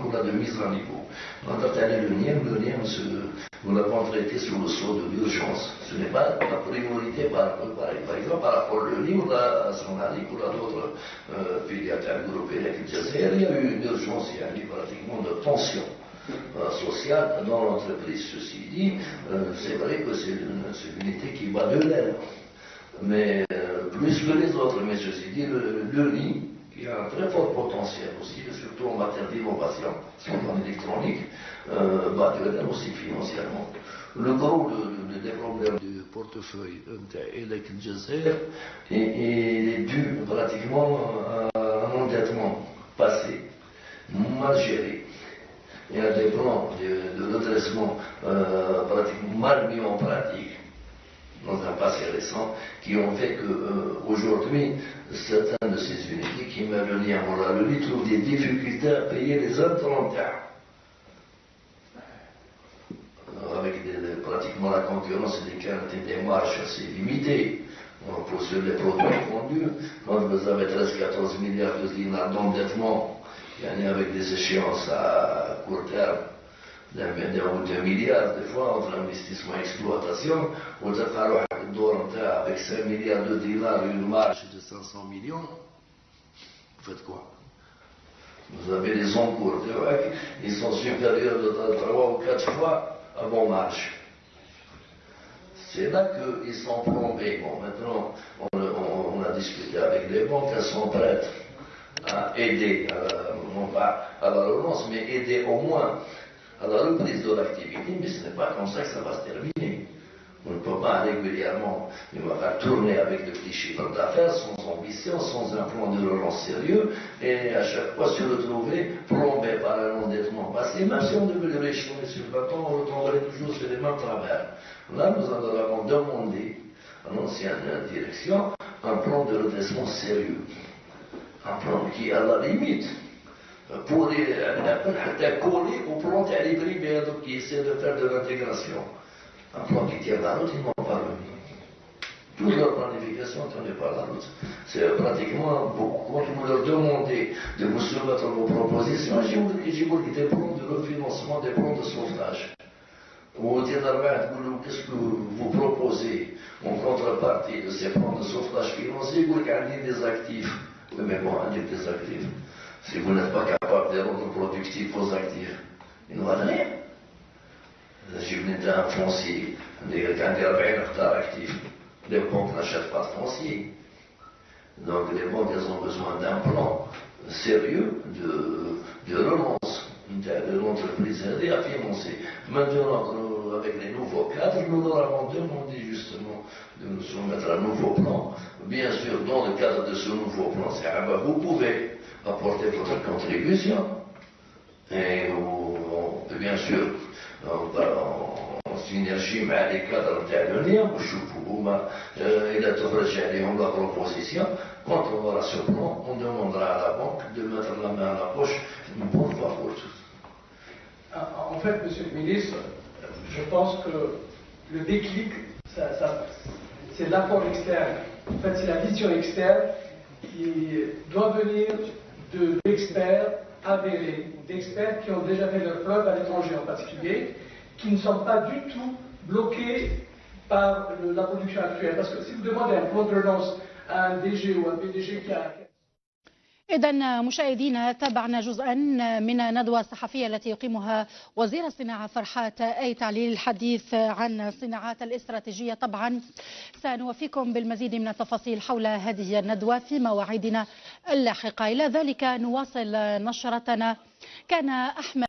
niveau, là, de mise à niveau. Quand on a le NIEM, nous l'avons traité sur le sceau de l'urgence. Ce n'est pas la priorité, par exemple, par rapport au NIEM ou à Sonali ou à d'autres pédiatres européens avec le Jazair, il y a eu une urgence, il y a eu pratiquement de tension sociale dans l'entreprise. Ceci dit, c'est vrai que c'est une unité qui bat de l'aile, mais plus que les autres. Mais ceci dit, le NIEM, qui a un très fort potentiel aussi, surtout en matière d'innovation, en électronique, bat de l'aile aussi financièrement. Le gros des problèmes du portefeuille avec le Jazair est dû pratiquement à un endettement passé, mal géré. Il y a des plans de redressement pratiquement mal mis en pratique dans un passé récent qui ont fait qu'aujourd'hui, certaines de ces unités qui mettent le lien à la lutte trouvent des difficultés à payer les intrants. Avec pratiquement la concurrence des marges assez limitées. Pour sur les produits fondus, quand vous avez 13-14 milliards de dinars d'endettement, avec des échéances à court terme d'un ou 2 milliards, des fois, entre investissement et exploitation, vous avez fallu avec 5 milliards de dinars une marge de 500 millions, vous faites quoi? Vous avez les encours, ils sont supérieurs de 3 ou 4 fois à vos marges. C'est là qu'ils sont plombés. Bon, maintenant, on a discuté avec les banques, elles sont prêtes à aider, non pas à la relance, mais aider au moins à la reprise de l'activité, mais ce n'est pas comme ça que ça va se terminer. On ne peut pas régulièrement tourner avec de petits chiffres d'affaires, sans ambition, sans un plan de relance sérieux, et à chaque fois se retrouver plombé par un endettement passé. Même si on devait le rééchelonner sur 20 ans, on retomberait toujours sur les mêmes travers. Là, nous avons demandé à l'ancienne direction un plan de redressement sérieux. Un plan qui, à la limite, pourrait coller au plan Talibri qui essaie de faire de l'intégration. Un plan qui tient la route, ils n'ont pas remis. Toute leur planification ne tenait pas la route. C'est pratiquement, quand vous leur demandez de vous soumettre vos propositions, j'ai voulu des plans de refinancement, des plans de sauvetage. Ou qu'est-ce que vous proposez en contrepartie de ces plans de sauvetage financier? Vous gagnez des actifs. Oui, mais bon, des actifs. Si vous n'êtes pas capable de rendre productifs vos actifs, il n'y aura rien. Si vous êtes un foncier, quelqu'un qui a 20 hectares actifs, les banques n'achètent pas de foncier. Donc les banques, elles ont besoin d'un plan sérieux de relance de l'entreprise aidée à financer. Maintenant, avec les nouveaux cadres, nous leur avons demandé justement de nous soumettre un nouveau plan. Bien sûr, dans le cadre de ce nouveau plan, vous pouvez apporter votre contribution. Et bien sûr, en synergie avec les cadres intervenir, il a touché la proposition. Quand on aura ce plan, on demandera à la banque de mettre la main à la poche une bonne fois pour toutes. En fait, Monsieur le ministre, je pense que le déclic, c'est l'apport externe. En fait, c'est la vision externe qui doit venir d'experts avérés, d'experts qui ont déjà fait leur preuve à l'étranger en particulier, qui ne sont pas du tout bloqués par la production actuelle. Parce que si vous demandez un plan de relance à un DG ou un PDG qui a... إذن مشاهدينا تابعنا جزءا من الندوة الصحفية التي يقيمها وزير الصناعة فرحات أيتعلي للحديث عن الصناعات الاستراتيجية. طبعا سنوفيكم بالمزيد من التفاصيل حول هذه الندوة في مواعيدنا اللاحقة. إلى ذلك نواصل نشرتنا. كان أحمد